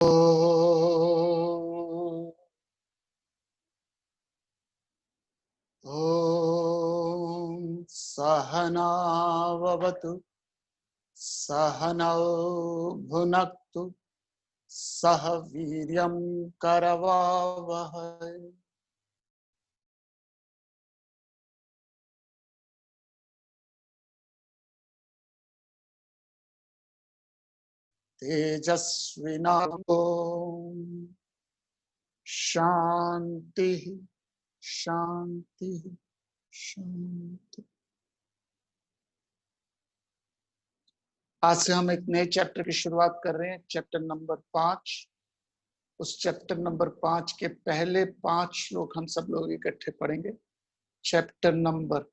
ॐ सहनाववतु सहनौ भुनक्तु सह वीर्यं करवावहै। तेजस्विनावतु शांति शांति शांति। आज से हम एक नए चैप्टर की शुरुआत कर रहे हैं, चैप्टर नंबर 5। उस चैप्टर नंबर 5 के पहले 5 श्लोक हम सब लोग इकट्ठे पढ़ेंगे। Chapter number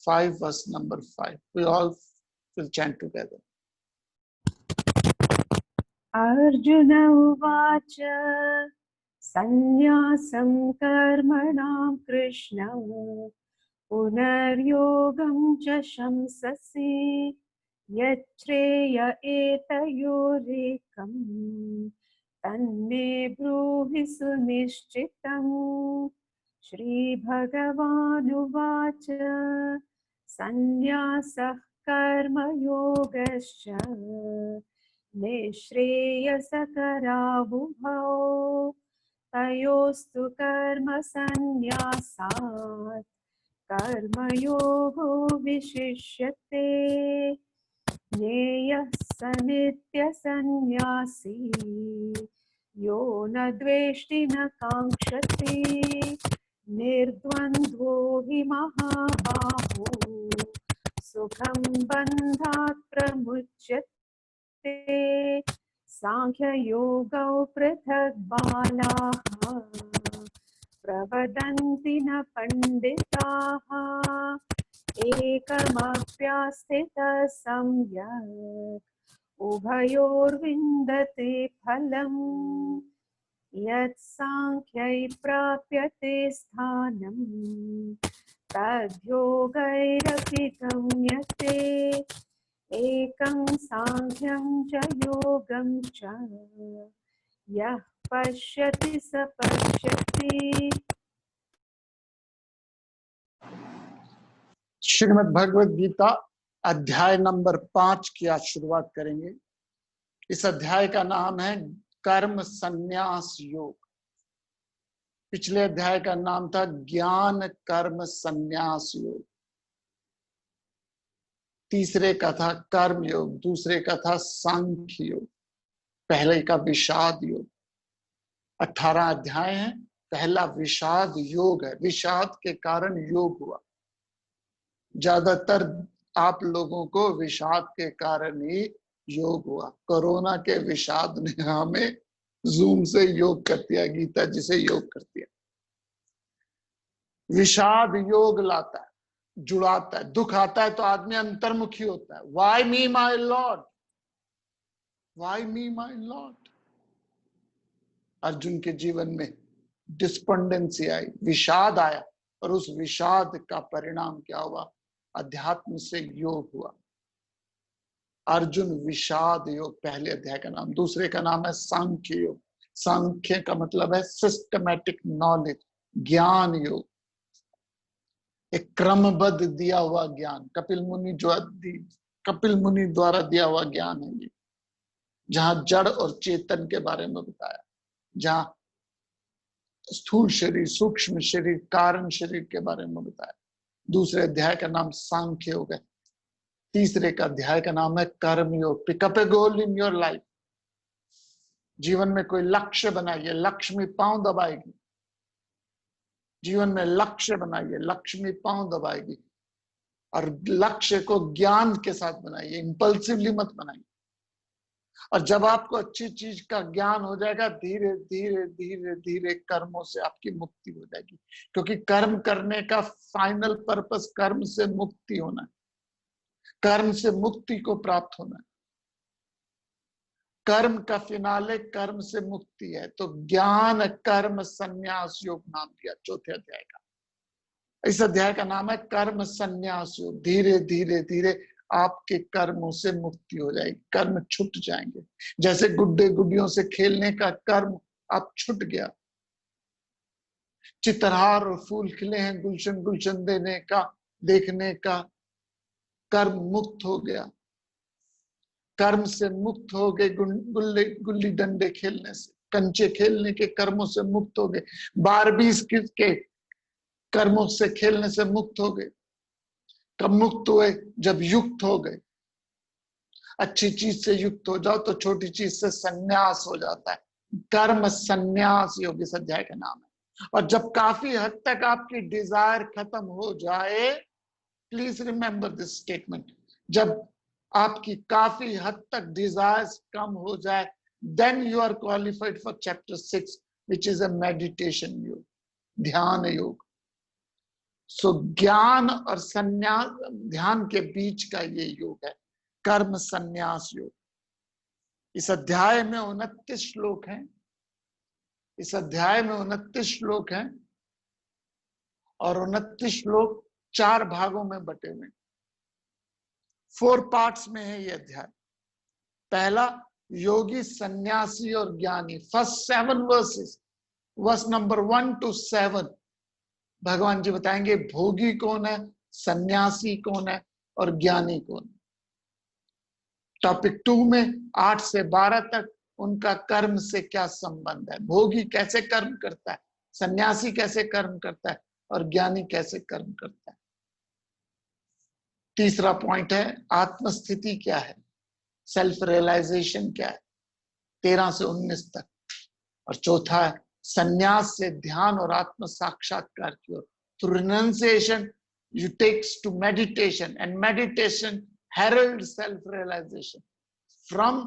5 verse number 5 we all will chant together. Arjun उवाच संन्यासं कर्मणां कृष्ण पुनर्योगं च शंससि यच्छ्रेय एतयोरेकं तन्मे ब्रूहि सुनिश्चितम्। श्रीभगवानुवाच संन्यासः कर्मयोगश्च निःश्रेयसकरावुभौ तयोस्तु कर्म संन्यासात् कर्मयोगो विशिष्यते। ज्ञेयः स नित्यसन्न्यासी यो न द्वेष्टि न काङ्क्षति निर्द्वन्द्वो हि महाबाहो सुखं बन्धात् प्रमुच्यते। सांख्ययोगौ पृथक् बालाः प्रवदन्ति न पण्डिताः एकमप्यास्थितः सम्यक् उभयोर्विन्दते फलम्। यत् सांख्यै प्राप्यते स्थानं तद्योगैरपि गम्यते। एकं सांख्यं च योगं च यः पश्यति स पश्यति। श्रीमद् भगवद गीता अध्याय नंबर 5 की आज शुरुआत करेंगे। इस अध्याय का नाम है कर्म संन्यास योग। पिछले अध्याय का नाम था ज्ञान कर्म संन्यास योग, तीसरे का था कर्म योग, दूसरे का था सांख्य योग, पहले का विषाद योग। 18 अध्याय है, पहला विषाद योग है। विषाद के कारण योग हुआ। ज्यादातर आप लोगों को विषाद के कारण ही योग हुआ। कोरोना के विषाद ने हमें जूम से योग कर दिया, गीता जी से योग कर दिया। विषाद योग लाता है, जुड़ाता है। दुख आता है तो आदमी अंतर्मुखी होता है। Why me my lord, why me my lord. Arjun के जीवन में डिस्पेंडेंसी आई, विषाद आया, और उस विषाद का परिणाम क्या हुआ? अध्यात्म से योग हुआ। अर्जुन विषाद योग पहले अध्याय का नाम। दूसरे का नाम है सांख्य योग। सांख्य का मतलब है सिस्टमैटिक नॉलेज, ज्ञान योग, एक क्रमबद्ध दिया हुआ ज्ञान। कपिल मुनि द्वारा दिया हुआ ज्ञान है ये, जहां जड़ और चेतन के बारे में बताया, जहां स्थूल शरीर, सूक्ष्म शरीर, कारण शरीर के बारे में बताया। दूसरे अध्याय का नाम सांख्य योग है। तीसरे का अध्याय का नाम है Karma Yoga. Pick up a goal in your life. जीवन में कोई लक्ष्य बनाइए, लक्ष्मी पांव दबाएगी। जीवन में लक्ष्य बनाइए, लक्ष्मी पांव दबाएगी। और लक्ष्य को ज्ञान के साथ बनाइए, इंपल्सिवली मत बनाइए। और जब आपको अच्छी चीज का ज्ञान हो जाएगा, धीरे धीरे धीरे धीरे कर्मों से आपकी मुक्ति हो जाएगी। क्योंकि कर्म करने का फाइनल पर्पस कर्म से मुक्ति होना है, कर्म से मुक्ति को प्राप्त होना है। कर्म का फिनाले कर्म से मुक्ति है। तो ज्ञान कर्म संन्यास योग नाम दिया चौथे अध्याय का। इस अध्याय का नाम है कर्म संन्यास योग। धीरे धीरे धीरे आपके कर्मों से मुक्ति हो जाएगी, कर्म छूट जाएंगे। जैसे गुड्डे गुड्डियों से खेलने का कर्म अब छूट गया, चित्रहार और फूल खिले हैं गुलशन गुलशन देने का, देखने का कर्म मुक्त हो गया। कर्म से मुक्त हो गए, गुल्ली डंडे खेलने से, कंचे खेलने के कर्मों से मुक्त हो गए, बारबीस के कर्मों से खेलने से मुक्त हो गए। कब मुक्त हुए? जब युक्त हो गए। अच्छी चीज से युक्त हो जाओ तो छोटी चीज से संन्यास हो जाता है। कर्म संन्यास योग इस अध्याय का नाम है। और जब काफी हद तक आपकी डिजायर खत्म हो जाए, प्लीज रिमेंबर दिस स्टेटमेंट, जब आपकी काफी हद तक डिजायर्स कम हो जाए, then you are qualified for chapter 6 which is a meditation yoga, Dhyana योग। सो ज्ञान और संन्यास, ध्यान के बीच का ये योग है, कर्म संन्यास योग। इस अध्याय में 29 श्लोक हैं। इस अध्याय में 29 श्लोक हैं और 29 श्लोक 4 भागों में बटे हुए, 4 पार्ट्स में है ये अध्याय। पहला, योगी, सन्यासी और ज्ञानी। First 7 verses, verse number 1 to 7, भगवान जी बताएंगे भोगी कौन है, सन्यासी कौन है और ज्ञानी कौन है। टॉपिक 2 में 8 से 12 तक उनका कर्म से क्या संबंध है, भोगी कैसे कर्म करता है, सन्यासी कैसे कर्म करता है और ज्ञानी कैसे कर्म करता है। तीसरा पॉइंट है आत्मस्थिति क्या है, सेल्फ रियलाइजेशन क्या है, 13 से 19 तक। और चौथा है संन्यास से ध्यान और आत्म साक्षात्कार की ओर। Through renunciation you takes to meditation and meditation herald self-realization. From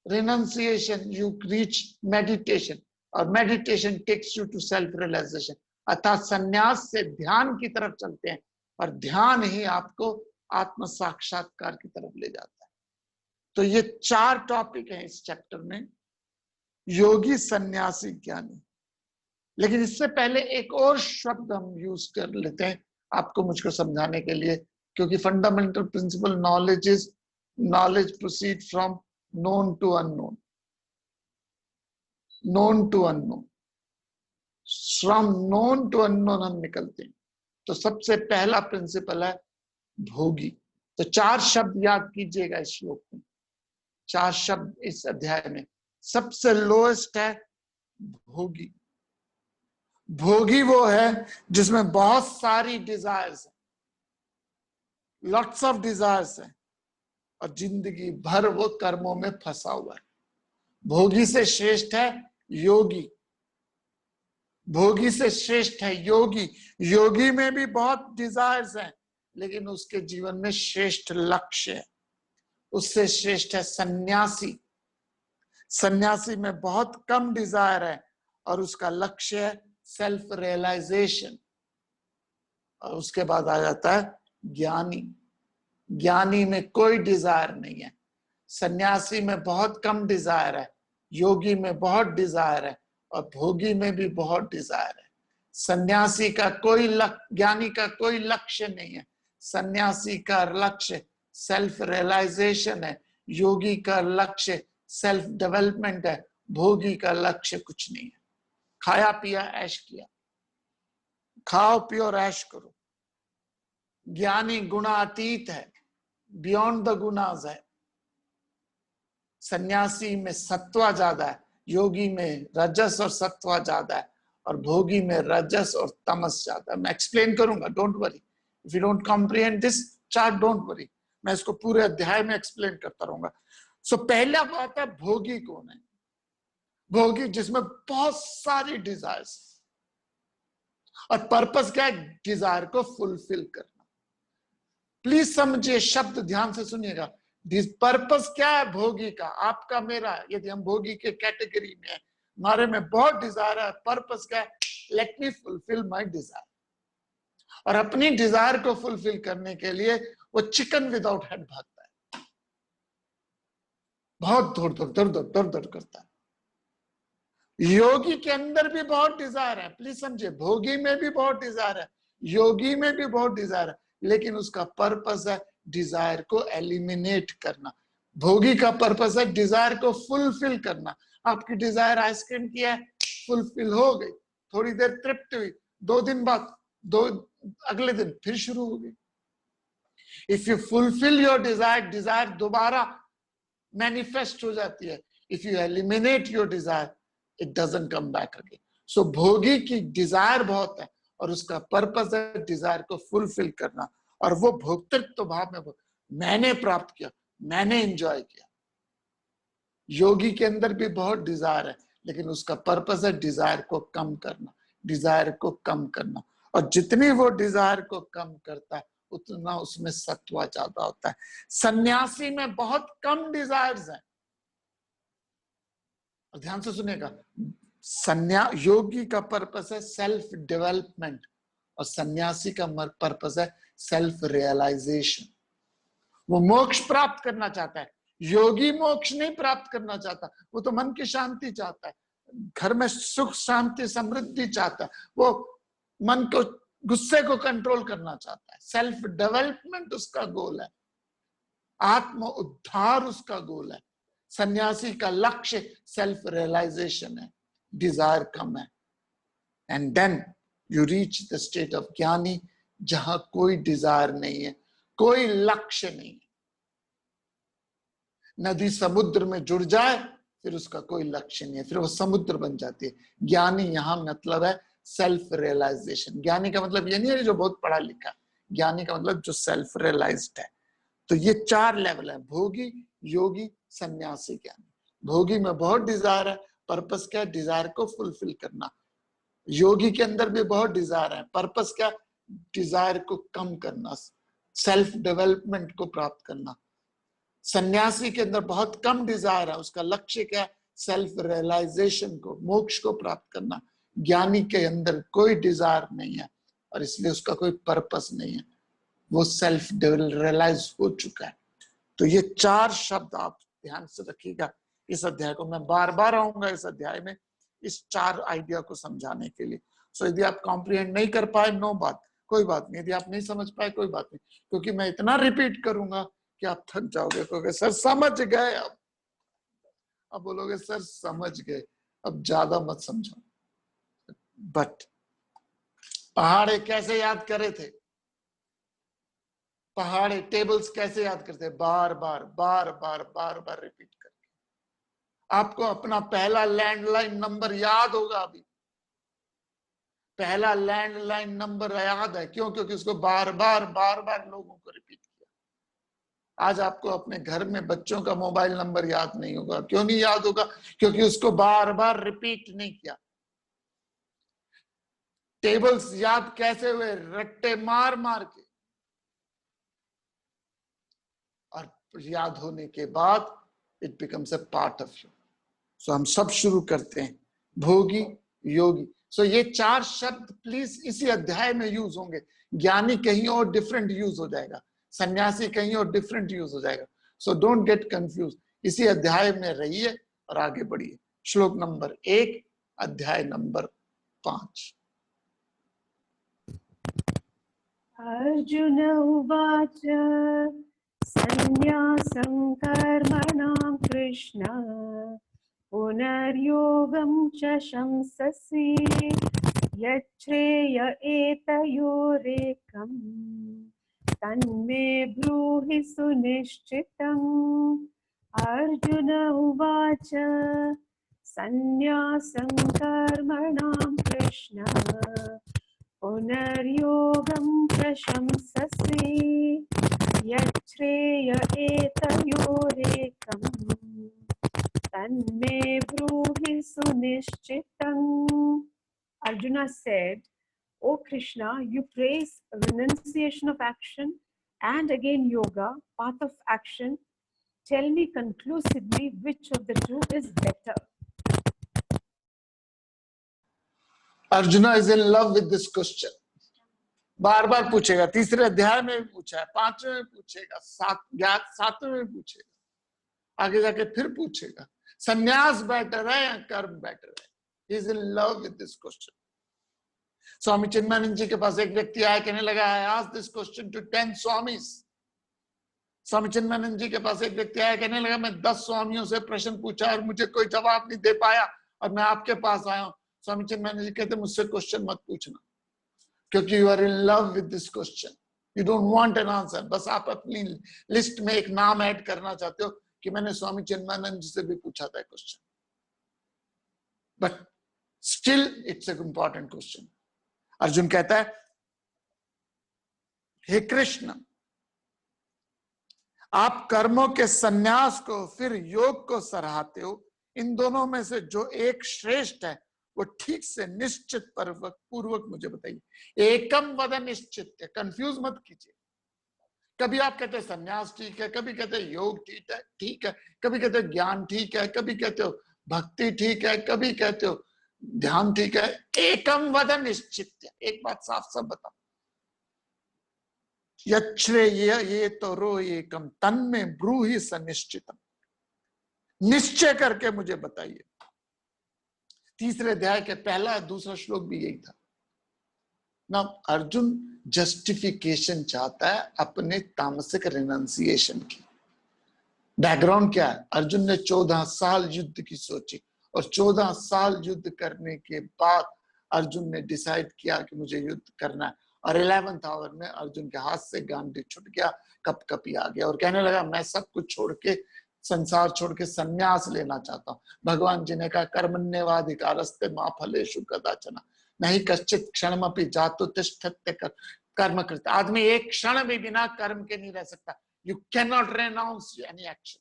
renunciation you reach meditation और meditation takes you to self-realization. अर्थात संन्यास से ध्यान की तरफ चलते हैं और ध्यान ही आपको आत्म साक्षात्कार की तरफ ले जाता है। तो ये 4 टॉपिक हैं इस चैप्टर में, योगी, सन्यासी, ज्ञानी। लेकिन इससे पहले एक और शब्द हम यूज कर लेते हैं आपको मुझको समझाने के लिए, क्योंकि fundamental principle knowledge proceed from known to unknown, known to unknown, from known to unknown हम निकलते हैं। तो सबसे पहला प्रिंसिपल है भोगी। तो 4 शब्द याद कीजिएगा इस श्लोक में, 4 शब्द इस अध्याय में। सबसे लोएस्ट है भोगी। भोगी वो है जिसमें बहुत सारी डिजायर्स है, लॉट्स ऑफ डिजायर्स है और जिंदगी भर वो कर्मों में फंसा हुआ है। भोगी से श्रेष्ठ है योगी, भोगी से श्रेष्ठ है योगी। योगी में भी बहुत डिजायर्स हैं लेकिन उसके जीवन में श्रेष्ठ लक्ष्य है। उससे श्रेष्ठ है सन्यासी। सन्यासी में बहुत कम डिजायर है और उसका लक्ष्य है सेल्फ रियलाइजेशन। और उसके बाद आ जाता है ज्ञानी। ज्ञानी में कोई डिजायर नहीं है। सन्यासी में बहुत कम डिजायर है, योगी में बहुत डिजायर है और भोगी में भी बहुत डिजायर है। सन्यासी का कोई ज्ञानी का कोई लक्ष्य नहीं है। सन्यासी का लक्ष्य सेल्फ रियलाइजेशन है, योगी का लक्ष्य सेल्फ डेवलपमेंट है, भोगी का लक्ष्य कुछ नहीं है। खाया पिया ऐश किया, खाओ पियो और ऐश करो। ज्ञानी गुणातीत है, बियॉन्ड द गुनाज है। सन्यासी में सत्वा ज्यादा है, योगी में रजस और सत्वा ज्यादा है और भोगी में रजस और तमस ज्यादा है। मैं एक्सप्लेन करूंगा, don't worry. If you don't comprehend this chart, don't worry, मैं इसको पूरे अध्याय में एक्सप्लेन करता रहूंगा। सो पहला बात है भोगी कौन है। भोगी जिसमें बहुत सारी डिजायर्स और पर्पस क्या है, डिजायर को फुलफिल करना। प्लीज समझिए, शब्द ध्यान से सुनिएगा। पर्पस क्या है भोगी का, आपका मेरा, यदि हम भोगी के कैटेगरी में है, हमारे में बहुत डिजायर है, पर्पस क्या है, let me fulfil my desire. और अपनी डिजायर को फुलफिल करने के लिए वो चिकन विदाउट हेड भागता है, बहुत दौड़ करता है। योगी के अंदर भी बहुत डिजायर है, प्लीज समझिए, भोगी में भी बहुत डिजायर है, योगी में भी बहुत डिजायर है, लेकिन उसका पर्पस है डिजायर को एलिमिनेट करना। भोगी का पर्पस है डिजायर को फुलफिल करना। आपकी डिजायर आइसक्रीम की है, फुलफिल हो गई, थोड़ी देर तृप्त हुई, 2 दिन बाद अगले दिन फिर शुरू हो गई। If you fulfil your desire, desire दोबारा मैनिफेस्ट हो जाती है। If you eliminate your desire, it doesn't come back again. So भोगी की डिजायर बहुत है और उसका पर्पस है डिजायर को फुलफिल करना, और वो भोक्तृत्व भाव में मैंने प्राप्त किया, मैंने एंजॉय किया। योगी के अंदर भी बहुत डिजायर है, लेकिन उसका पर्पस है डिजायर को कम करना, डिजायर को कम करना। और जितनी वो डिजायर को कम करता है उतना उसमें सत्व ज्यादा होता है। सन्यासी में बहुत कम डिजायर्स हैं। और ध्यान से सुनेगा, योगी का पर्पस है सेल्फ डेवलपमेंट और सन्यासी का पर्पस है सेल्फ रियलाइजेशन। वो मोक्ष प्राप्त करना चाहता है। योगी मोक्ष नहीं प्राप्त करना चाहता, वो तो मन की शांति चाहता है, घर में सुख शांति समृद्धि चाहता है, वो मन को गुस्से को कंट्रोल करना चाहता है। सेल्फ डेवलपमेंट उसका गोल है, आत्म उद्धार उसका गोल है। सन्यासी का लक्ष्य सेल्फ रियलाइजेशन है, डिजायर कम है। And then you reach the state of ज्ञानी, जहां कोई डिजायर नहीं है, कोई लक्ष्य नहीं है। नदी समुद्र में जुड़ जाए फिर उसका कोई लक्ष्य नहीं है, फिर वो समुद्र बन जाती है। ज्ञानी यहां मतलब है सेल्फ रियलाइजेशन। ज्ञानी का मतलब ये नहीं है जो बहुत पढ़ा लिखा, ज्ञानी का मतलब जो सेल्फ रियलाइज्ड है। तो ये 4 लेवल है, भोगी, योगी, सन्यासी, ज्ञानी। भोगी में बहुत डिजायर है, पर्पस क्या है? डिजायर को फुलफिल करना। योगी के अंदर भी बहुत डिजायर है, पर्पस क्या? डिजायर को कम करना, सेल्फ डेवलपमेंट को प्राप्त करना। सन्यासी के अंदर बहुत कम डिजायर है, उसका लक्ष्य क्या है? सेल्फ रियलाइजेशन को, मोक्ष को प्राप्त करना। ज्ञानी के अंदर कोई डिजायर नहीं है और इसलिए उसका कोई पर्पस नहीं है, वो सेल्फ रियलाइज हो चुका है। तो ये 4 शब्द आप ध्यान से रखिएगा। इस अध्याय को मैं बार बार आऊंगा इस अध्याय में इस 4 आइडिया को समझाने के लिए। सो यदि आप कॉम्प्रिहेंड नहीं कर पाए, नो बात, कोई बात नहीं। यदि आप नहीं समझ पाए, कोई बात नहीं, क्योंकि मैं इतना रिपीट करूंगा कि आप थक जाओगे, क्योंकि सर समझ गए। अब बोलोगे सर समझ गए, अब ज्यादा मत समझो। बट पहाड़े कैसे याद करे थे? पहाड़े टेबल्स कैसे याद करते? बार बार बार बार बार बार रिपीट करके। आपको अपना पहला लैंडलाइन नंबर याद होगा अभी, पहला लैंडलाइन नंबर याद है। क्यों? क्योंकि उसको बार बार लोगों को रिपीट किया। आज आपको अपने घर में बच्चों का मोबाइल नंबर याद नहीं होगा। क्यों नहीं याद होगा? क्योंकि उसको बार बार रिपीट नहीं किया। टेबल्स याद कैसे हुए? रट्टे मार मार के। और याद होने के बाद it becomes a part of you. So हम सब शुरू करते हैं, भोगी, योगी। सो ये 4 शब्द प्लीज इसी अध्याय में यूज होंगे। ज्ञानी कहीं और डिफरेंट यूज हो जाएगा, सन्यासी कहीं और डिफरेंट यूज हो जाएगा। सो डोंट गेट कंफ्यूज, इसी अध्याय में रहिए और आगे बढ़िए। श्लोक नंबर 1, अध्याय नंबर 5। अर्जुन उवाच संन्यासं कर्मणां कृष्ण पुनर्योगं च शंससि यच्छ्रेय एतयोरेकम् तन्मे ब्रूहि सुनिश्चितम्। अर्जुन उवाच संन्यासं कर्मणां कृष्ण पुनर्योगं प्रशंससि यच्छ्रेय एतयोरेकम् तन्मे ब्रूहि सुनिश्चितम्। Arjuna said, O Krishna, you praise renunciation of action and again yoga, path of action. Tell me conclusively which of the two is better. Arjuna is in love with this question. बार बार पूछेगा, तीसरे अध्याय में भी पूछा है, 5वें में पूछेगा, 7वें में पूछेगा, आगे जाके फिर पूछेगा सन्यास बेटर है या कर्म बेटर है। He is in love with this question. Swami Chinmayanand जी के पास एक व्यक्ति आया, कहने लगा, I asked this question to 10 Swami's Swami Chinmayanand जी के पास एक व्यक्ति आया, कहने लगा मैं 10 स्वामियों से प्रश्न पूछा और मुझे कोई जवाब नहीं दे पाया और मैं आपके पास आया हूं। स्वामी चिन्मयानंद जी कहते मुझसे क्वेश्चन मत पूछना, क्योंकि you are in love with this question, you don't want an answer. बस आप अपनी लिस्ट में एक नाम ऐड करना चाहते हो कि मैंने स्वामी चिन्मयानंद जी से भी पूछा था question, but still it's an important question. Arjun कहता है हे कृष्ण, आप कर्मों के संन्यास को फिर योग को सराहते हो, इन दोनों में से जो एक श्रेष्ठ है वो ठीक से निश्चित पूर्वक मुझे बताइए। एकम वद निश्चित, कंफ्यूज मत कीजिए। कभी आप कहते हैं संन्यास ठीक है, कभी कहते हैं योग ठीक है, कभी कहते हो ज्ञान ठीक है, कभी कहते हो भक्ति ठीक है, कभी कहते हो ध्यान ठीक है। एकम वद निश्चित, एक बात साफ साफ बताओ। ये तो रो एकम तन्मे ब्रूहि सनिश्चितम, निश्चय करके मुझे बताइए। तीसरे अध्याय के पहला दूसरा श्लोक भी यही था ना। अर्जुन जस्टिफिकेशन चाहता है अपने तामसिक रिनंसिएशन की। बैकग्राउंड क्या है? अर्जुन ने 14 साल युद्ध की सोची और 14 साल युद्ध करने के बाद अर्जुन ने डिसाइड किया कि मुझे युद्ध करना है। और 11th आवर में अर्जुन के हाथ से गांडी छूट गया, कपकपी आ गया और कहने लगा मैं सब कुछ छोड़ के, संसार छोड़ के संन्यास लेना चाहता हूँ। भगवान जी ने कहा कर्मण्येवाधिकारस्ते मा फलेषु कदाचन नहीं कश्चित क्षणमपि जातु तिष्ठत्य कर्म कृत। आदमी एक क्षण भी बिना कर्म के नहीं रह सकता। You cannot renounce any action.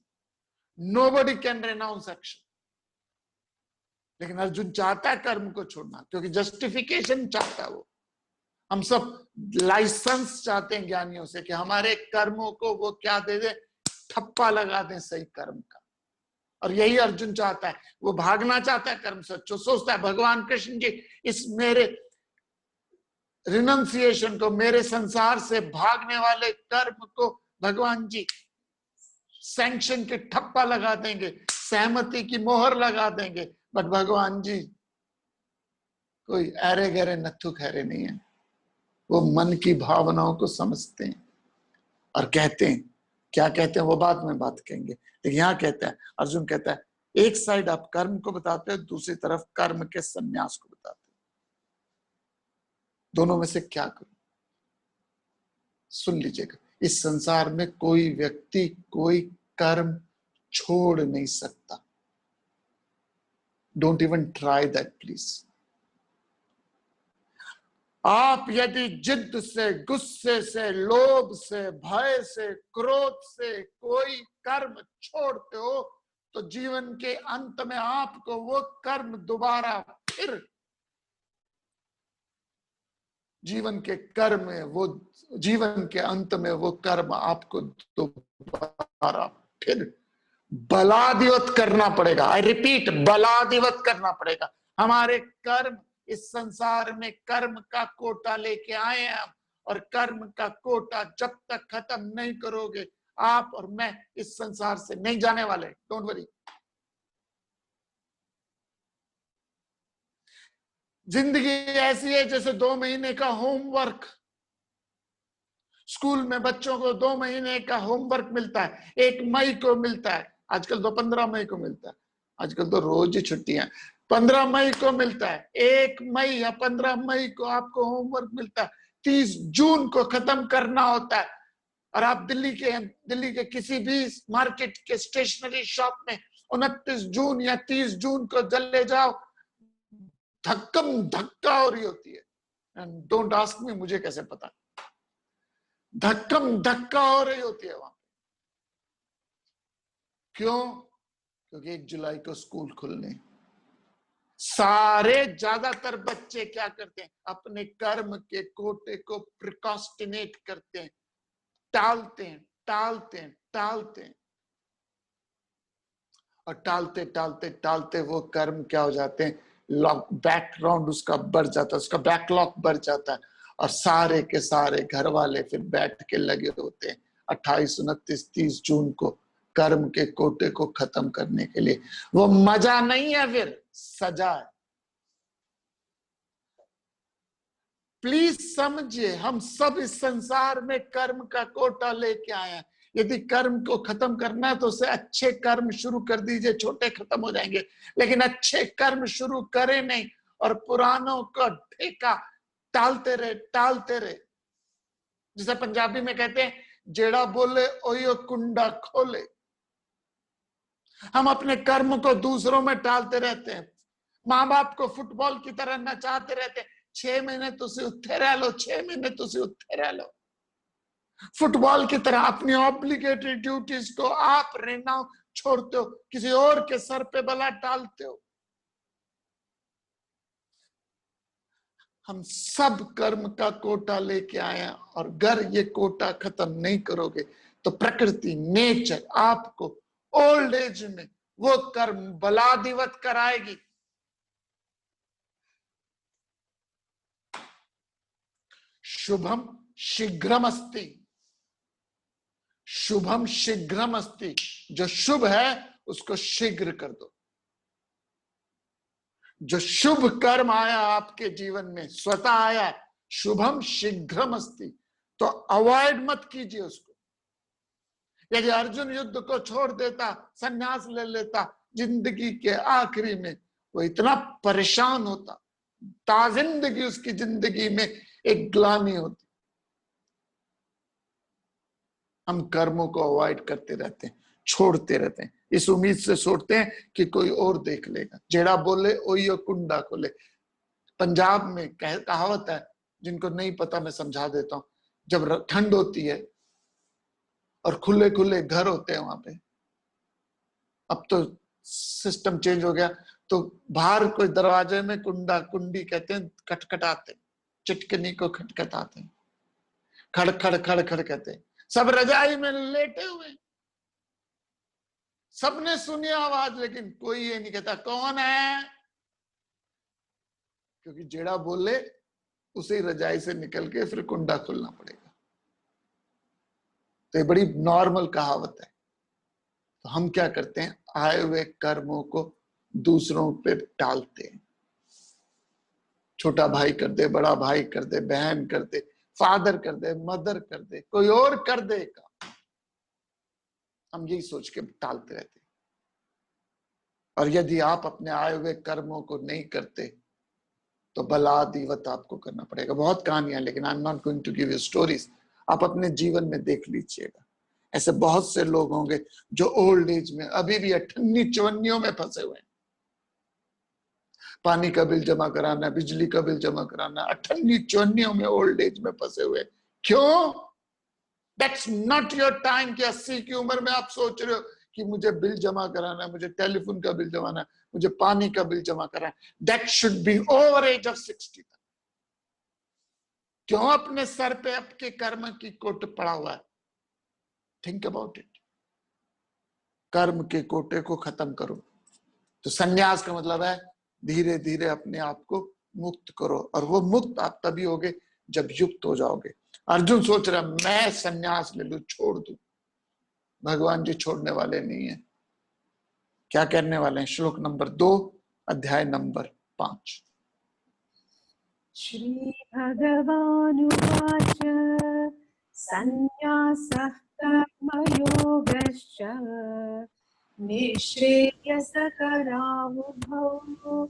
Nobody can renounce action. लेकिन अर्जुन चाहता है कर्म को छोड़ना, क्योंकि जस्टिफिकेशन चाहता है वो। हम सब लाइसेंस चाहते हैं ज्ञानियों से कि हमारे कर्मों को वो क्या दे दे, ठप्पा लगा दें सही कर्म का। और यही अर्जुन चाहता है। वो भागना चाहता है कर्म से, जो सोचता है भगवान कृष्ण जी इस मेरे रिनंसिएशन को, मेरे संसार से भागने वाले कर्म को भगवान जी सैंक्शन के ठप्पा लगा देंगे, सहमति की मोहर लगा देंगे। बट भगवान जी कोई ऐरे गहरे नत्थु खैरे नहीं है। वो मन की भावनाओं को समझते हैं और कहते हैं, क्या कहते हैं वो बाद में बात कहेंगे। लेकिन यहां कहता है, अर्जुन कहता है एक साइड आप कर्म को बताते हो, दूसरी तरफ कर्म के संन्यास को बताते हो। दोनों में से क्या करूं? सुन लीजिएगा, इस संसार में कोई व्यक्ति कोई कर्म छोड़ नहीं सकता। Don't even try that please. आप यदि जिद से, गुस्से से, लोभ से, भय से, क्रोध से कोई कर्म छोड़ते हो तो जीवन के अंत में आपको वो कर्म दोबारा फिर जीवन के अंत में वो कर्म आपको दोबारा फिर बलादिवत करना पड़ेगा। आई रिपीट, बलादिवत करना पड़ेगा। हमारे कर्म इस संसार में कर्म का कोटा लेके आए हैं हम, और कर्म का कोटा जब तक खत्म नहीं करोगे आप और मैं इस संसार से नहीं जाने वाले। Don't worry. जिंदगी ऐसी है जैसे 2 महीने का होमवर्क। स्कूल में बच्चों को 2 महीने का होमवर्क मिलता है, 1 मई को मिलता है। आजकल तो 15 मई को मिलता है, आजकल तो रोज ही छुट्टियां। 15 मई को मिलता है, 1 मई या 15 मई को आपको होमवर्क मिलता है। 30 जून को खत्म करना होता है। और आप दिल्ली के किसी भी मार्केट के स्टेशनरी शॉप में 29 जून या 30 जून को चले जाओ, धक्कम धक्का हो रही होती है। एंड डोंट आस्क मी, मुझे कैसे पता, धक्कम धक्का हो रही होती है वहां। क्यों? क्योंकि 1 जुलाई को स्कूल खुलने। सारे ज्यादातर बच्चे क्या करते हैं? अपने कर्म के कोटे को प्रिकॉस्टिनेट करते हैं, टालते हैं, टालते हैं, टालते हैं। और टालते टालते टालते वो कर्म क्या हो जाते हैं? बैकग्राउंड उसका बढ़ जाता है, उसका बैकलॉग बढ़ जाता है। और सारे के सारे घर वाले फिर बैठ के लगे होते हैं 28, 29, 30 जून को कर्म के कोटे को खत्म करने के लिए। वो मजा नहीं है, फिर सजा है। प्लीज समझिए, हम सब इस संसार में कर्म का कोटा लेके आए हैं। यदि कर्म को खत्म करना है तो उसे अच्छे कर्म शुरू कर दीजिए, छोटे खत्म हो जाएंगे। लेकिन अच्छे कर्म शुरू करें नहीं और पुरानों का ठेका टालते रहे। जिसे पंजाबी में कहते हैं जेड़ा बोले ओयो कुंडा खोले। हम अपने कर्म को दूसरों में टालते रहते हैं। माँ बाप को फुटबॉल की तरह नचाते रहते हैं, 6 महीने तुसी उत्थे रह लो, 6 महीने तुसी उत्थे रह लो। फुटबॉल की तरह अपनी ऑब्लिगेटेड ड्यूटीज को आप रहना छोड़ते हो, किसी और के सर पे बला टालते हो। हम सब कर्म का कोटा लेके आए हैं और अगर ये कोटा खत्म नहीं करोगे तो प्रकृति, नेचर आपको ओल्ड एज में वो कर्म बलादिवत कराएगी। शुभम शीघ्रमस्ति, शुभम शीघ्रमस्ति, जो शुभ है उसको शीघ्र कर दो। जो शुभ कर्म आया आपके जीवन में, स्वतः आया, शुभम शीघ्रमस्ति, तो अवॉइड मत कीजिए उसको। यदि अर्जुन युद्ध को छोड़ देता, संन्यास ले लेता, जिंदगी के आखिरी में वो इतना परेशान होता, ताजिंदगी उसकी जिंदगी में एक ग्लानि होती। हम कर्मों को अवॉइड करते रहते हैं, छोड़ते रहते हैं, इस उम्मीद से छोड़ते हैं कि कोई और देख लेगा। जेड़ा बोले ओयो कुंडा खोले। पंजाब में कहावत है, जिनको नहीं पता मैं समझा देता हूं। जब ठंड होती है और खुले खुले घर होते हैं वहां पे, अब तो सिस्टम चेंज हो गया, तो बाहर कोई दरवाजे में कुंडा, कुंडी कहते हैं, खटखटाते, चिटकनी को खटखटाते, खड़ खड़ खड़ खड़ कहते हैं। सब रजाई में लेटे हुए, सबने सुनी आवाज, लेकिन कोई ये नहीं कहता कौन है, क्योंकि जेड़ा बोले उसे रजाई से निकल के फिर कुंडा खोलना पड़ेगा। तो ये बड़ी नॉर्मल कहावत है। तो हम क्या करते हैं, आए हुए कर्मों को दूसरों पे टालते हैं। छोटा भाई कर दे, बड़ा भाई कर दे, बहन कर दे, फादर कर दे, मदर कर दे, कोई और कर देगा, हम यही सोच के टालते रहते। और यदि आप अपने आए हुए कर्मों को नहीं करते तो बलादिवत आपको करना पड़ेगा। बहुत कहानियां, लेकिन I am not going to give you stories. आप अपने जीवन में देख लीजिएगा, ऐसे बहुत से लोग होंगे जो ओल्ड एज में अभी भी 58-54 में फंसे हुए हैं। पानी का बिल जमा कराना, बिजली का बिल जमा कराना, 58-54 में ओल्ड एज में फंसे हुए। क्यों? That's not your time. कि 80 की उम्र में आप सोच रहे हो कि मुझे बिल जमा कराना है, मुझे टेलीफोन का बिल जमाना है, मुझे पानी का बिल जमा कराना है। That should be over age of 60। क्यों अपने सर पे आपके कर्म की कोट पड़ा हुआ है? Think about it. कर्म के कोटे को खत्म करो। तो संन्यास का मतलब है धीरे धीरे अपने आप को मुक्त करो, और वो मुक्त आप तभी होगे जब युक्त हो जाओगे। अर्जुन सोच रहा मैं संन्यास ले लूं, छोड़ दूं। भगवान जी छोड़ने वाले नहीं है। क्या करने वाले हैं? श्लोक नंबर 2, अध्याय नंबर 5। श्री भगवानुवाच संन्यासः कर्मयोगश्च निःश्रेयसकरावुभौ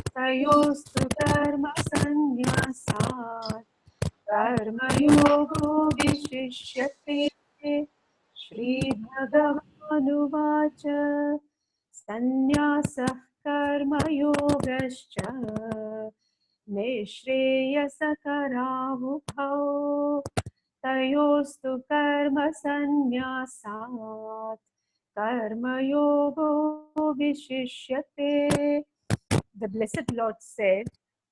तयोस्तु कर्म संन्यासात् कर्मयोगो विशिष्यते। श्री भगवानुवाच संन्यासः कर्मयोगश्च निःश्रेयसकरावुभौ तयोस्तु कर्म संन्यासात् कर्मयोगो विशिष्यते। The Blessed Lord said,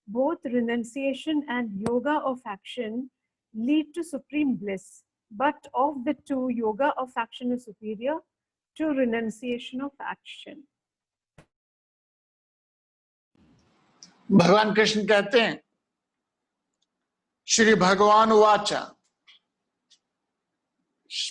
both renunciation and yoga of action lead to supreme bliss, but of the two, yoga of action is superior to renunciation of action. भगवान कृष्ण कहते हैं, श्री भगवान वाचा।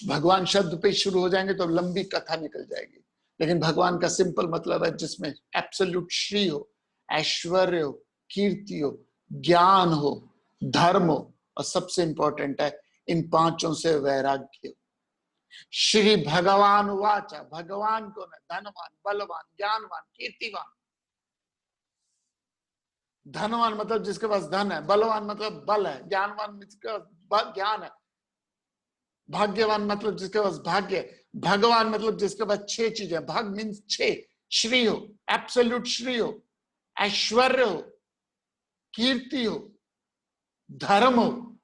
भगवान शब्द पे शुरू हो जाएंगे तो लंबी कथा निकल जाएगी, लेकिन भगवान का सिंपल मतलब है जिसमें एब्सोल्यूट श्री हो, ऐश्वर्य हो, कीर्ति हो, ज्ञान हो, धर्म हो, और सबसे इंपॉर्टेंट है इन पांचों से वैराग्य हो। श्री भगवान वाचा, भगवान कौन है? धनवान, बलवान, ज्ञानवान, कीर्तिवान। धनवान मतलब जिसके पास धन है, बलवान मतलब बल है, ज्ञानवान जिसका ज्ञान है, भाग्यवान मतलब जिसके पास भाग्य है, भगवान मतलब जिसके पास 6 चीजें, भाग मीन्स 6, श्री हो, एब्सोल्यूट श्री हो, ऐश्वर्य हो, कीर्ति हो, धर्म हो,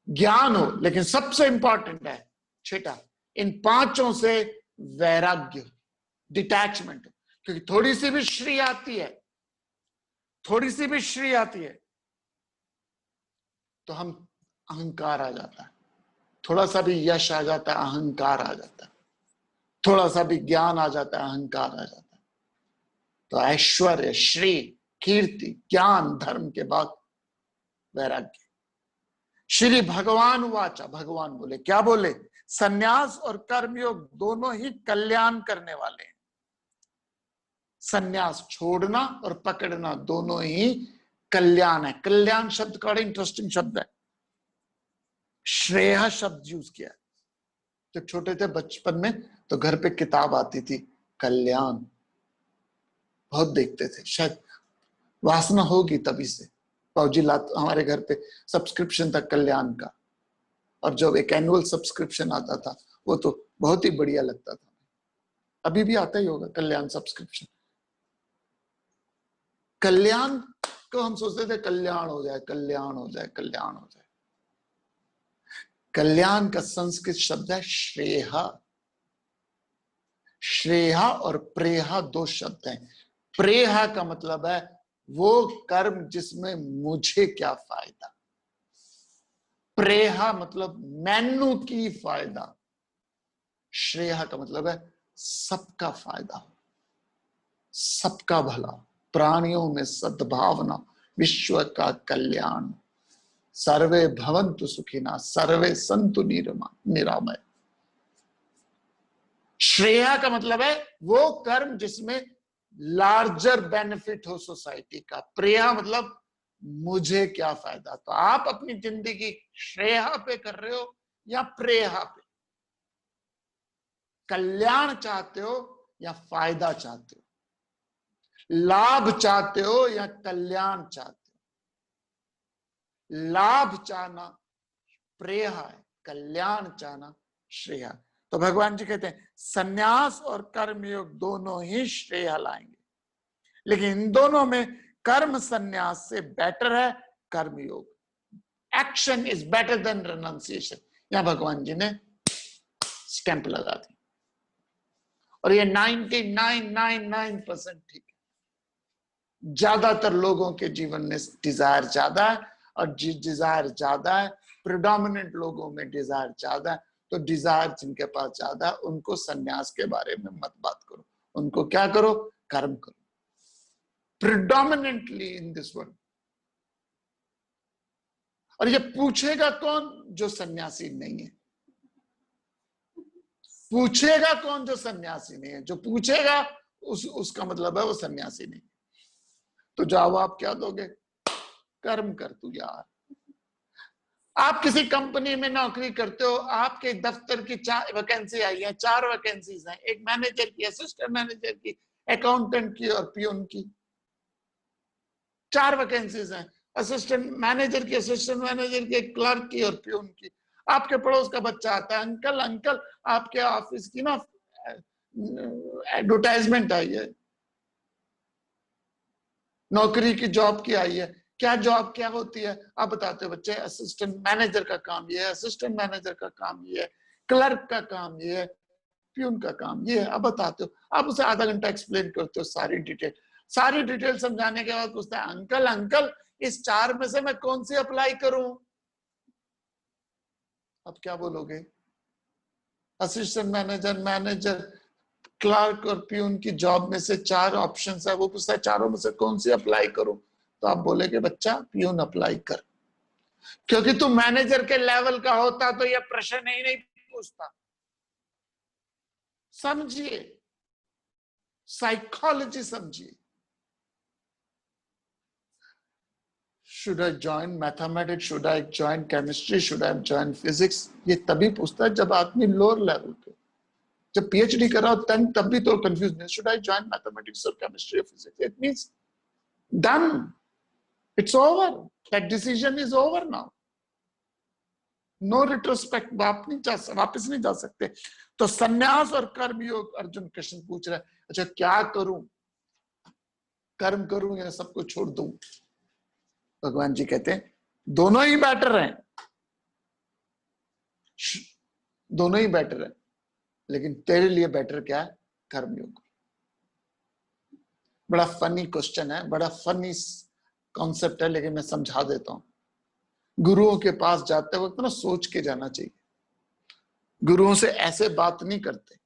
ज्ञान हो, लेकिन सबसे इंपॉर्टेंट है 6टा, इन 5 से वैराग्य, डिटैचमेंट। क्योंकि थोड़ी सी भी श्री आती है, थोड़ी सी भी श्री आती है तो हम अहंकार आ जाता है, थोड़ा सा भी यश आ जाता है अहंकार आ जाता है, थोड़ा सा भी ज्ञान आ जाता है अहंकार आ जाता है। तो ऐश्वर्य, श्री, कीर्ति, ज्ञान, धर्म के बाद वैराग्य। श्री भगवान वाचा, भगवान बोले, क्या बोले? सन्यास और कर्मयोग दोनों ही कल्याण करने वाले हैं। सन्यास छोड़ना और पकड़ना दोनों ही कल्याण है। कल्याण शब्द का बड़ा इंटरेस्टिंग शब्द है, श्रेय शब्द यूज किया। जब छोटे थे बचपन में तो घर पे किताब आती थी कल्याण, बहुत देखते थे, शायद वासना होगी तभी से। बाबूजी हमारे घर पे सब्सक्रिप्शन था कल्याण का, और जब एक एनुअल सब्सक्रिप्शन आता था वो तो बहुत ही बढ़िया लगता था। अभी भी आता ही होगा कल्याण सब्सक्रिप्शन। कल्याण को हम सोचते थे कल्याण हो जाए, कल्याण हो जाए, कल्याण हो जाए। कल्याण का संस्कृत शब्द है श्रेहा। श्रेहा और प्रेहा 2 शब्द हैं। प्रेहा का मतलब है वो कर्म जिसमें मुझे क्या फायदा। प्रेहा मतलब मैनू की फायदा। श्रेया का मतलब है सबका फायदा हो, सबका भला, प्राणियों में सद्भावना, विश्व का कल्याण। सर्वे भवन्तु सुखिना, सर्वे सन्तु निरामय। श्रेया का मतलब है वो कर्म जिसमें लार्जर बेनिफिट हो सोसाइटी का। प्रेया मतलब मुझे क्या फायदा। तो आप अपनी जिंदगी श्रेया पे कर रहे हो या प्रेया पे? कल्याण चाहते हो या फायदा चाहते हो? लाभ चाहते हो या कल्याण चाहते हो? लाभ चाहना प्रेया है, कल्याण चाहना श्रेया। तो भगवान जी कहते हैं सन्यास और कर्मयोग दोनों ही श्रेय लाएंगे, लेकिन इन दोनों में कर्म सन्यास से बेटर है कर्मयोग। Action is better than renunciation. यहां भगवान जी ने स्टैंप लगा दी, और ये 99.99% ठीक है। ज्यादातर लोगों के जीवन में डिजायर ज्यादा है, और डिजायर ज्यादा है, प्रिडोमिनेंट लोगों में डिजायर ज्यादा है। तो डिजायर जिनके पास ज्यादा है उनको सन्यास के बारे में मत बात करो, उनको क्या करो? कर्म करो। Predominantly in this world. और ये पूछेगा कौन? जो सन्यासी नहीं है। पूछेगा कौन? जो सन्यासी नहीं है। जो पूछेगा उसका मतलब है वो सन्यासी नहीं। तो जवाब क्या दोगे? कर्म कर तू यार। आप किसी कंपनी में नौकरी करते हो, आपके दफ्तर की 4 वैकेंसी आई है, 4 वैकेंसीज हैं, एक मैनेजर की, असिस्टेंट मैनेजर की, अकाउंटेंट की और पियून की। 4 वैकेंसीज हैं, असिस्टेंट मैनेजर की, असिस्टेंट मैनेजर की, क्लर्क की और पियून की। आपके पड़ोस का बच्चा आता है, अंकल अंकल आपके ऑफिस की ना एडवर्टाइजमेंट आई है, नौकरी की जॉब की आई है। क्या जॉब क्या होती है? आप बताते हो बच्चे, असिस्टेंट मैनेजर का काम ये है, असिस्टेंट मैनेजर का काम ये है, क्लर्क का काम ये है, प्यून का काम ये है। आप बताते हो, आप उसे आधा घंटा एक्सप्लेन करते हो सारी डिटेल समझाने के बाद पूछता है अंकल अंकल इस 4 में से मैं कौन सी अप्लाई करूं? अब क्या बोलोगे? असिस्टेंट मैनेजर, मैनेजर, क्लर्क और प्यून की जॉब में से 4 ऑप्शंस है, वो पूछता है चारों में से कौन सी अप्लाई करूं? तो आप बोलेगे बच्चा प्यून अप्लाई कर, क्योंकि तू मैनेजर के लेवल का होता तो ये प्रश्न ही नहीं पूछता। समझिए, साइकोलॉजी समझिए। Should I join mathematics, should I join chemistry, should I join physics, ये तभी पूछता है जब आदमी लोअर लेवल पे, जब पीएचडी कर रहा हो तब भी तो कंफ्यूज नहीं, should I join mathematics or chemistry or physics, it means done, it's over, that decision is over now, no retrospect, वापस नहीं जा सकते। तो संन्यास और कर्म योग, अर्जुन कृष्ण पूछ रहा है, अच्छा क्या करूं, कर्म करूं या सबको छोड़ दूं? भगवान जी कहते हैं दोनों ही बेटर हैं, दोनों ही बेटर है, लेकिन तेरे लिए बेटर क्या है? कर्मयोग। बड़ा फनी क्वेश्चन है, बड़ा फनी कॉन्सेप्ट है, लेकिन मैं समझा देता हूं। गुरुओं के पास जाते वक्त ना सोच के जाना चाहिए, गुरुओं से ऐसे बात नहीं करते,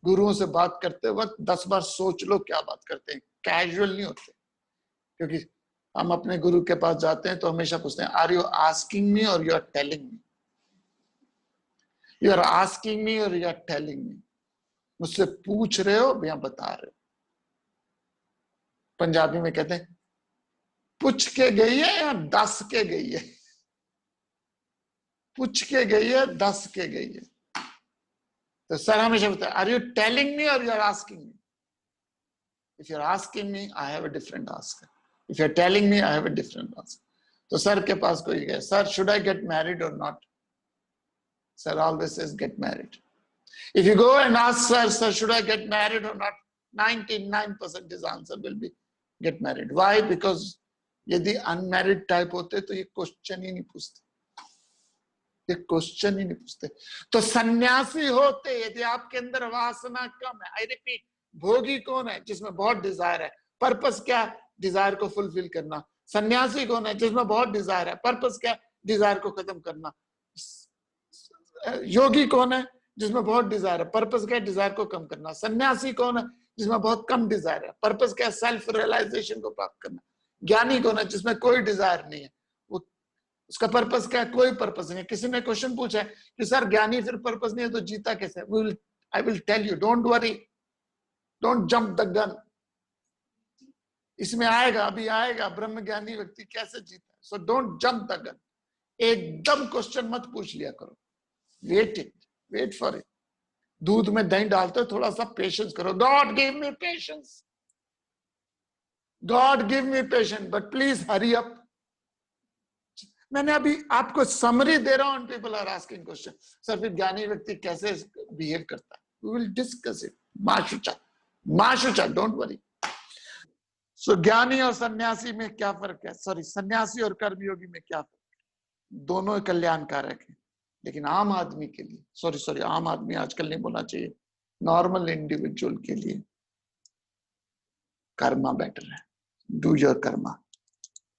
गुरुओं से बात करते वक्त 10 बार सोच लो क्या बात करते हैं, कैजुअल नहीं होते। क्योंकि हम अपने गुरु के पास जाते हैं तो हमेशा पूछते हैं, आर यू आस्किंग मी और you are telling me, you are asking me और यू आर टेलिंग मी, मुझसे पूछ रहे हो या बता रहे हो। पंजाबी में कहते हैं पूछ के गई है या दस के गई है, पूछ के गई है, दस के गई है। तो सर हमेशा बताए, आर यू टेलिंग मी और you are asking me? If you are asking me, I have a different answer, if you are telling me, I have a different answer. तो सर के पास कोई गया, sir should I get married और not? Sir always says get married. If you go and ask sir, should I get married or not? 99% his answer will be get married. Why? Because यदि unmarried type होते तो ये question ही नहीं पूछते, ये question ही नहीं पूछते। तो सन्यासी होते यदि आपके अंदर वासना कम है, आई रिपीट, भोगी कौन है? जिसमें बहुत डिजायर है, पर्पस क्या? डिजायर को फुलफिल करना। सन्यासी कौन है? जिसमें बहुत डिजायर है, पर्पस क्या? डिजायर को खत्म करना। योगी कौन है? जिसमें बहुत डिजायर है, पर्पस क्या है? डिजायर को कम करना। सन्यासी कौन है? जिसमें बहुत कम डिजायर है, पर्पस क्या है? सेल्फ रियलाइजेशन को प्राप्त करना। ज्ञानी कौन है? जिसमें कोई डिजायर नहीं है, वो उसका पर्पस क्या है? कोई पर्पस नहीं है। किसी ने क्वेश्चन पूछा है कि सर ज्ञानी फिर पर्पस नहीं है तो जीता कैसे? I will tell you, don't worry, don't jump the gun, इसमें आएगा, अभी आएगा ब्रह्म ज्ञानी व्यक्ति कैसे जीता है। So don't jump the gun, एकदम क्वेश्चन मत पूछ लिया करो, wait it, wait for it. दूध में दही डालते हो, थोड़ा सा पेशेंस करो, God give me patience, God give me patience, but please hurry up. मैंने अभी आपको समरी दे रहा हूं, people are asking question, sir फिर ज्ञानी व्यक्ति कैसे बिहेव करता है? वी विल डिस्कस इट, माशुचा, माशुचा, डोंट वरी। सो ज्ञानी और सन्यासी में क्या फर्क है? सॉरी, सन्यासी और कर्मयोगी में क्या फर्क है? दोनों कल्याणकारक है, लेकिन आम आदमी के लिए, सॉरी आम आदमी आजकल नहीं बोलना चाहिए, नॉर्मल इंडिविजुअल के लिए कर्मा बेटर है। Do your Karma.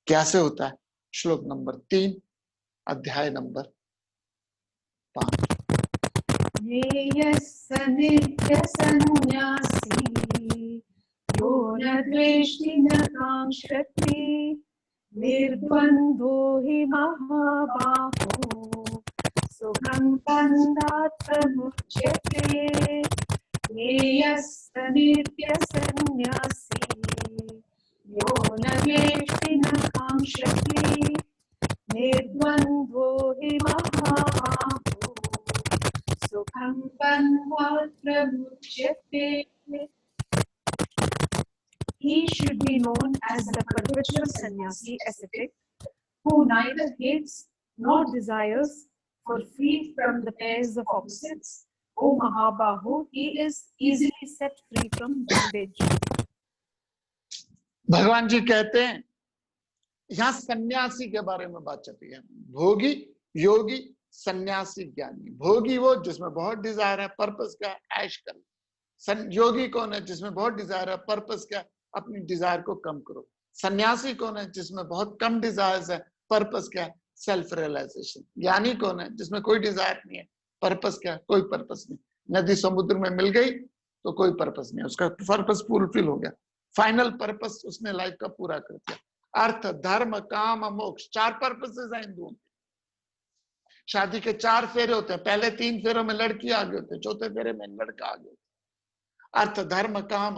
कैसे होता है? श्लोक नंबर 3, अध्याय नंबर 5। यो न द्वेष्टि न कांक्षति निर्द्वन्द्वो हि महाबाहो सुखं बन्धात् प्रमुच्यते ज्ञेयस्य नित्यसन्न्यासी यो न द्वेष्टि न कांक्षति निर्द्वन्द्वो हि महाबाहो सुखं बन्धात् प्रमुच्यते। He should be known as the perpetual sannyasi ascetic who neither hates nor desires, for free from the pairs of opposites. O Mahabahu, he is easily set free from bondage. भगवान जी कहते हैं, यहां सन्यासी के बारे में बात चल रही है। भोगी, योगी, सन्यासी, ज्ञानी। भोगी वो जिसमें बहुत डिजायर है, पर्पस क्या? ऐश कर। योगी कौन है? जिसमें बहुत डिजायर है, पर्पस क्या? अपनी डिजायर को कम करो। सन्यासी कौन है? जिसमें बहुत कम डिजायर्स है, पर्पस क्या? Self realization. ज्ञानी कौन है? जिसमें कोई डिजायर नहीं है, पर्पस क्या? कोई पर्पस नहीं। नदी समुद्र में मिल गई तो कोई पर्पस नहीं, उसका पर्पस फुलफिल हो गया, फाइनल पर्पस उसने लाइफ का पूरा कर दिया। अर्थ, धर्म, काम, मोक्ष, 4 पर्पसेस हैं हिंदुओं के। शादी के 4 फेरे होते हैं, पहले 3 फेरों में लड़की आगे होती है, चौथे फेरे में लड़का आगे होता है। अर्थ, धर्म, काम,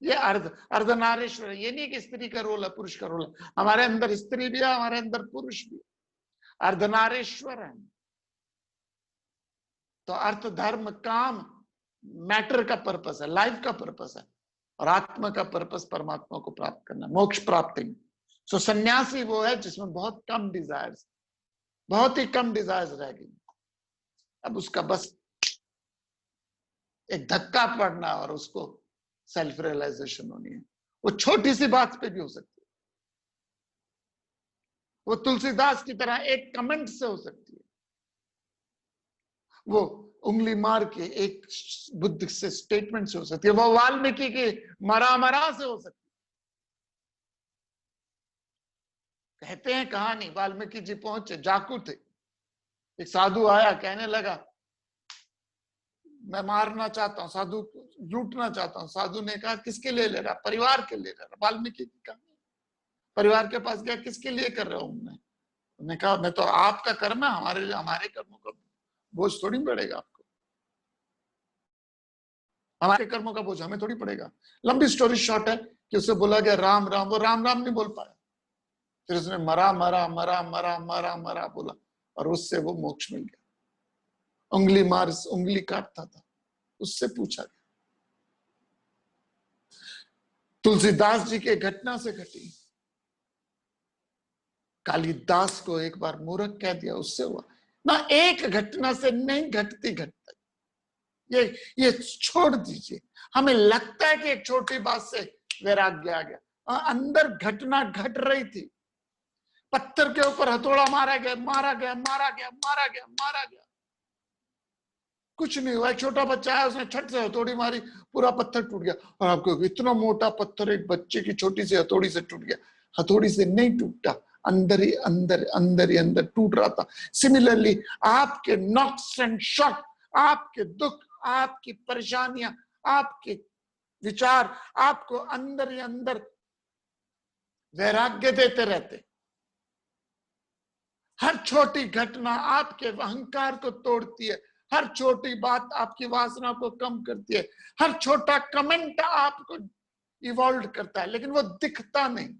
ये अर्धनारीश्वर है। ये नहीं कि स्त्री का रोल है, पुरुष का रोल है। हमारे अंदर स्त्री भी है, हमारे अंदर पुरुष भी है। अर्धनारीश्वर है। तो अर्थ, धर्म, काम मैटर का पर्पस है, लाइफ का पर्पस है, और आत्मा का पर्पस परमात्मा को प्राप्त करना, मोक्ष प्राप्ति। सो सन्यासी वो है जिसमें बहुत कम डिजायर्स, बहुत ही कम डिजायर्स रह गई। अब उसका बस एक धक्का पड़ना और उसको सेल्फ रियलाइजेशन होनी है। वो छोटी सी बात पे भी हो सकती है। वो तुलसीदास की तरह एक कमेंट से हो सकती है। वो उंगली मार के एक बुद्ध से स्टेटमेंट से हो सकती है। वो वाल्मीकि की मरा से हो सकती है। कहते हैं कहानी, वाल्मीकि जी पहुंचे, जाकू थे। एक साधु आया, कहने लगा मैं मारना चाहता हूं, साधु लूटना चाहता हूं। साधु ने कहा किसके लिए ले रहा? परिवार के लिए ले रहा। वाल्मीकि की कहानी, परिवार के पास गया, किसके लिए कर रहा हूं मैं? उन्होंने कहा मैं तो आपका कर्म है, हमारे कर्मों का बोझ थोड़ी पड़ेगा आपको, हमारे कर्मों का बोझ हमें थोड़ी पड़ेगा। लंबी स्टोरी शॉर्ट है कि उसे बोला गया राम राम, वो राम राम नहीं बोल पाया। फिर उसने मरा मरा मरा मरा मरा मरा बोला, और उससे वो मोक्ष मिल गया। उंगली मार, उंगली काटता था, उससे पूछा गया। तुलसीदास जी के घटना से घटी। कालिदास को एक बार मूर्ख कह दिया, उससे हुआ ना। एक घटना से नहीं घटती घटता, ये छोड़ दीजिए। हमें लगता है कि एक छोटी बात से वैराग्य आ गया, अंदर घटना घट रही थी। पत्थर के ऊपर हथौड़ा मारा गया, मारा गया, मारा गया, मारा गया, मारा गया, कुछ नहीं हुआ। एक छोटा बच्चा है, उसने छट से हथौड़ी मारी, पूरा पत्थर टूट गया। और आपको इतना मोटा पत्थर एक बच्चे की छोटी सी हथौड़ी से टूट गया? हथौड़ी से नहीं टूटा, अंदर ही अंदर, अंदर ही अंदर टूट रहा था। सिमिलरली आपके नॉक्स एंड शॉक, आपके दुख, आपकी परेशानियां, आपके विचार आपको अंदर ही अंदर वैराग्य देते रहते। हर छोटी घटना आपके अहंकार को तोड़ती है। हर छोटी बात आपकी वासना को कम करती है। हर छोटा कमेंट आपको इवॉल्व करता है, लेकिन वो दिखता नहीं।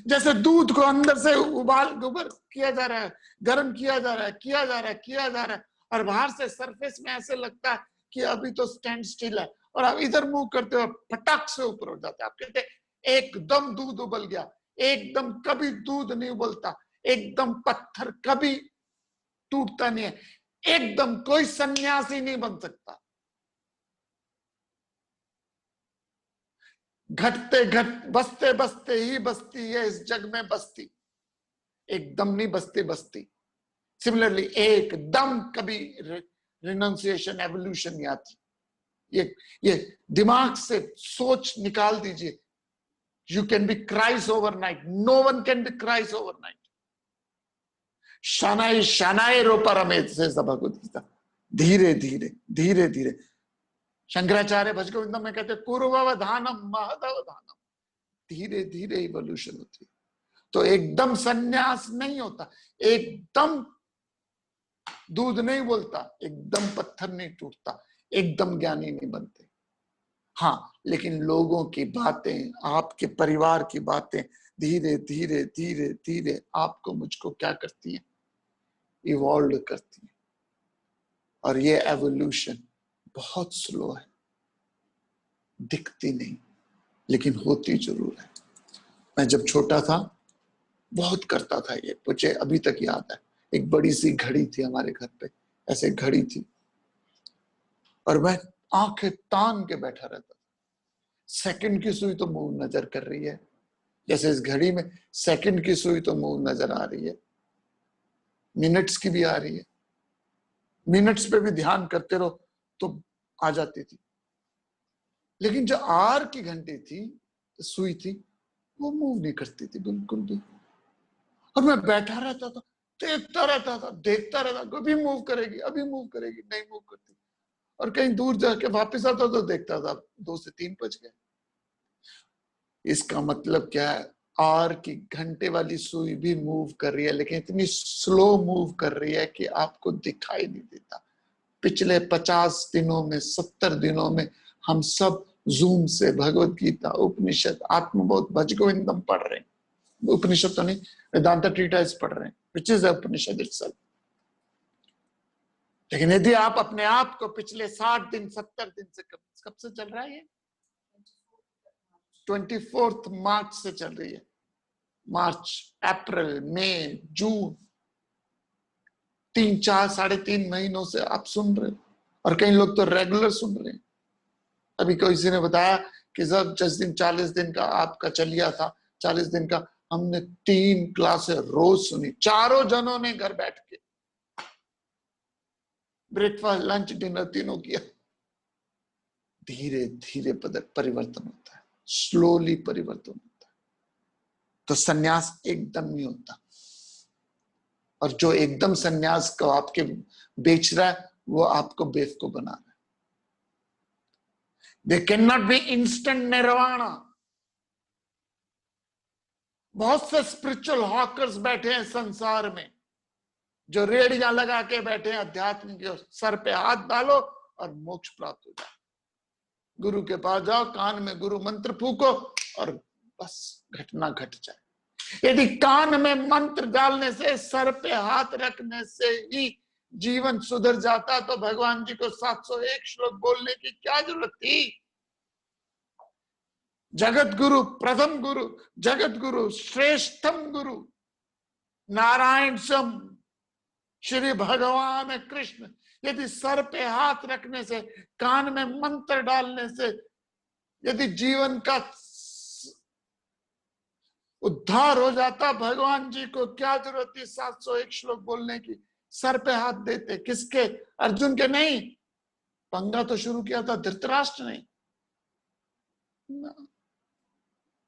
जैसे दूध को अंदर से उबाल किया जा रहा है, गर्म किया जा रहा है, किया जा रहा है, किया जा रहा है, और बाहर से सरफेस में ऐसे लगता है कि अभी तो स्टैंड स्टिल है, और आप इधर मूव करते हो, फटाक से ऊपर हो जाते हैं। आप कहते हैं एकदम दूध उबल गया। एकदम कभी दूध नहीं उबलता, एकदम पत्थर कभी टूटता नहीं है, एकदम कोई सन्यासी नहीं बन सकता। घटते बसते बसते ही बसती है इस जग में बस्ती, एकदम नहीं बसते बसती। सिमिलरली एकदम कभी रिनाउंसिएशन, एवोल्यूशन नहीं आती। ये दिमाग से सोच निकाल दीजिए। You can be Christ overnight. No one can be Christ overnight. शनाई शनाई रो परमेत से भगवत गीता। धीरे धीरे धीरे धीरे, शंकराचार्य भजगोविंदम में कहते पूर्ववधानम महदवधानम, धीरे धीरे इवोल्यूशन होती है। तो एकदम सन्यास नहीं होता, एकदम दूध नहीं बोलता, एकदम पत्थर नहीं टूटता, एकदम ज्ञानी नहीं बनते। हाँ, लेकिन लोगों की बातें, आपके परिवार की बातें धीरे धीरे धीरे धीरे आपको मुझको क्या करती हैं? इवॉल्व करती हैं। और ये एवोल्यूशन बहुत स्लो है, दिखती नहीं, लेकिन होती जरूर है। मैं जब छोटा था बहुत करता था ये, मुझे अभी तक याद है। एक बड़ी सी घड़ी थी हमारे घर पे, ऐसे घड़ी थी, और मैं आंखें तान के बैठा रहता था। सेकंड की सुई तो मुंह नजर कर रही है, जैसे इस घड़ी में सेकंड की सुई तो मुंह नजर आ रही है, मिनट्स की भी आ रही है। मिनट्स पे भी ध्यान करते रहो तो आ जाती थी, लेकिन जो आर की घंटी थी, सुई थी, वो मूव नहीं करती थी बिल्कुल भी। और मैं बैठा रहता था, देखता रहता था, देखता रहता, कभी मूव करेगी, अभी मूव करेगी, नहीं मूव करती। और कहीं दूर जाके वापस आता तो देखता था 2 से 3 बज गए। इसका मतलब क्या है? आर की घंटे वाली सुई भी मूव कर रही है, लेकिन इतनी स्लो मूव कर रही है कि आपको दिखाई नहीं देता। पिछले 50 दिनों में, 70 दिनों में हम सब जूम से भगवत गीता, उपनिषद, आत्मबोध, भज गोविंदम पढ़ रहे हैं, उपनिषद तो नहीं, वेदांता ट्रीटाइज पढ़ रहे हैं, विच इज उपनिषद इटसेल्फ। लेकिन यदि आप अपने आप को पिछले 60 दिन 70 दिन से कब से चल रहा है ये? 24 मार्च से चल रही है। मार्च, अप्रैल, मई, जून, 3 4 3.5 महीनों से आप सुन रहे हो, और कई लोग तो रेगुलर सुन रहे हैं। अभी किसी ने बताया कि जब 40 दिन का आपका चलिया था, 40 दिन का, हमने 3 क्लासें रोज सुनी, चारों जनों ने घर बैठ के, ब्रेकफास्ट, लंच, डिनर तीनों किया। धीरे धीरे परिवर्तन होता है, स्लोली परिवर्तन होता है। तो सन्यास एकदम नहीं होता, और जो एकदम सन्यास को आपके बेच रहा है वो आपको बेवकूफ बना रहा है। They can not be instant nirvana. बहुत से स्पिरिचुअल हॉकर्स बैठे हैं संसार में, जो रेड़ियां लगा के बैठे हैं अध्यात्म के, सर पे हाथ डालो और मोक्ष प्राप्त हो जाए। गुरु के पास जाओ, कान में गुरु मंत्र फूको और बस घटना घट जाए। यदि कान में मंत्र डालने से, सर पे हाथ रखने से ही जीवन सुधर जाता तो भगवान जी को 701 श्लोक बोलने की क्या जरूरत थी? जगत गुरु, प्रथम गुरु, जगत गुरु, श्रेष्ठम गुरु नारायण सम श्री भगवान कृष्ण, यदि सर पे हाथ रखने से, कान में मंत्र डालने से यदि जीवन का उद्धार हो जाता, भगवान जी को क्या जरूरत थी 701 श्लोक बोलने की? सर पे हाथ देते। किसके? अर्जुन के नहीं। पंगा तो शुरू किया था धृतराष्ट्र ने।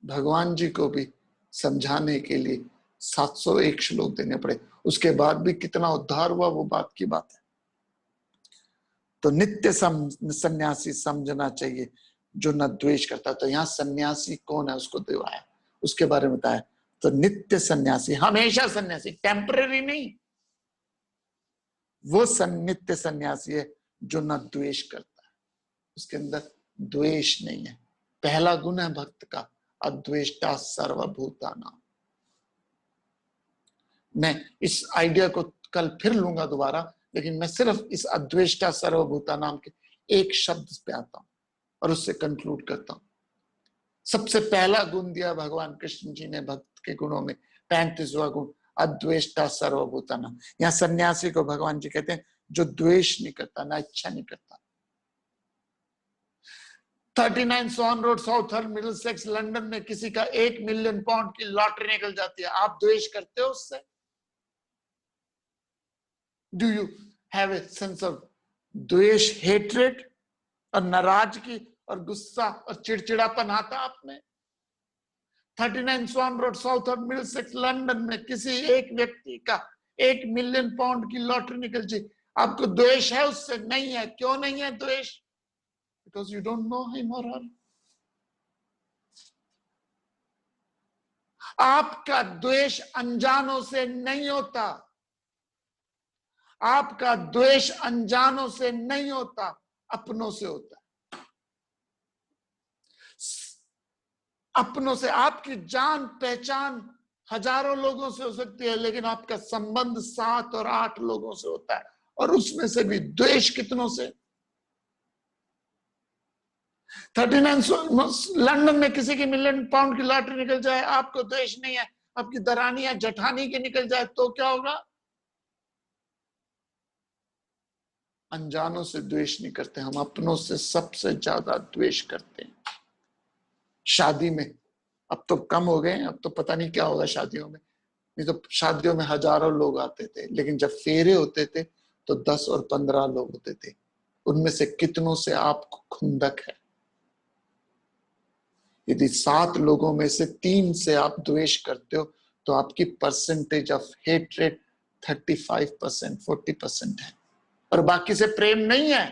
भगवान जी को भी समझाने के लिए 701 श्लोक देने पड़े, उसके बाद भी कितना उद्धार हुआ वो बात की बात है। तो नित्य सन्यासी समझना चाहिए जो न द्वेष करता। तो यहाँ सन्यासी कौन है उसको दिखाया, उसके बारे में बताया। तो नित्य सन्यासी, हमेशा सन्यासी, टेम्पररी नहीं, वो नित्य सन्यासी है जो न द्वेष करता है, उसके अंदर द्वेष नहीं है। पहला गुण है भक्त का, अद्वेष्टा सर्वभूतानां। मैं इस आइडिया को कल फिर लूंगा दोबारा, लेकिन मैं सिर्फ इस अद्वेष्टा सर्वभूतानां के एक शब्द पे आता हूं और उससे कंक्लूड करता हूं। सबसे पहला गुण दिया भगवान कृष्ण जी ने भक्त के गुणों में, 35वां गुण, अद्वेष्टा सर्वभूतानां। यहाँ सन्यासी को भगवान जी कहते हैं जो द्वेष नहीं करता, ना इच्छा नहीं करता। 39 सॉन रोड, साउथर्न मिडलसेक्स, लंदन में किसी का 1 मिलियन पाउंड की लॉटरी निकल जाती है, आप द्वेष करते हो उससे? Do you have a sense of द्वेष, हेट्रेड और नाराजगी और गुस्सा और चिड़चिड़ापन आता आप में? 39 स्वान रोड, साउथर्न मिडलसेक्स, लंदन में किसी एक व्यक्ति का 1 मिलियन पाउंड की लॉटरी निकल जाए, आपको द्वेष है उससे? नहीं है। क्यों नहीं है द्वेष? Because you don't know him or her. आपका द्वेष अनजानों से नहीं होता, आपका द्वेष अनजानों से नहीं होता, अपनों से होता है। अपनों से। आपकी जान पहचान हजारों लोगों से हो सकती है, लेकिन आपका संबंध 7 और 8 लोगों से होता है, और उसमें से भी द्वेष कितनों से? 39 लंदन में किसी की मिलियन पाउंड की लॉटरी निकल जाए, आपको द्वेष नहीं है, आपकी दरानी या जठानी की निकल जाए तो क्या होगा? अनजानों से द्वेष नहीं करते हम, अपनों से सबसे ज्यादा द्वेष करते हैं। शादी में अब तो कम हो गए, अब तो पता नहीं क्या होगा शादियों में, नहीं तो शादियों में हजारों लोग आते थे, लेकिन जब फेरे होते थे तो 10 और 15 लोग होते थे। उनमें से कितनों से आपको खुंदक है? यदि 7 लोगों में से 3 से आप द्वेष करते हो तो आपकी परसेंटेज ऑफ हेट्रेड 35%, 40% है, और बाकी से प्रेम नहीं है।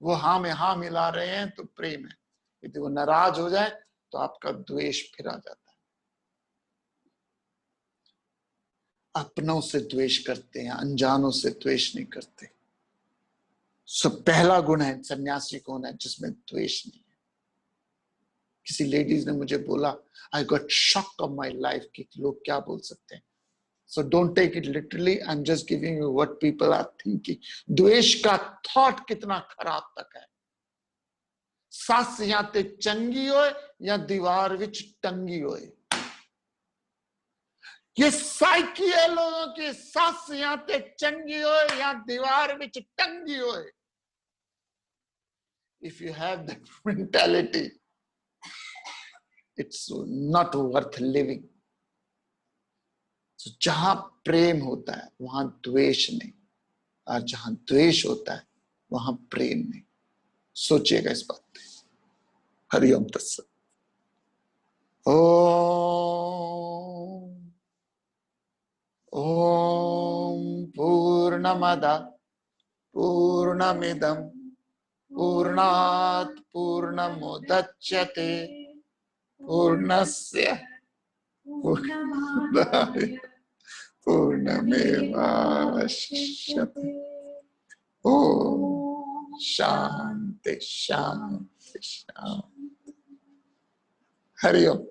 वो हाँ में हाँ मिला रहे हैं तो प्रेम है। यदि वो नाराज हो जाए तो आपका द्वेष फिर आ जाता है। अपनों से द्वेष करते हैं, अनजानों से द्वेष नहीं करते। सो पहला गुण है सन्यासी कौन है? जिसमें द्वेष नहीं है। किसी लेडीज ने मुझे बोला, I got shock of my life कि लोग क्या बोल सकते हैं. So don't take it literally. I'm just giving you what people are thinking. द्वेष का थॉट कितना खराब तक है. सस या ते चंगी होए या दीवार विच टंगी होए. ये साइकी है लोगों की. सस या ते चंगी होए या दीवार विच टंगी होए. If you have that mentality, it's not worth living. So, जहां प्रेम होता है वहां द्वेष नहीं, और जहां द्वेष होता है वहां प्रेम नहीं. सोचिएगा इस बात पे. हरिओम तत्सत. ओम पूर्णमद पूर्णमिदं पूर्णात् पूर्णमुदच्यते पूर्णस्य पूर्णमादाय पूर्णमेवावशिष्यते. ओम शांति शांति शांति. हरिओम.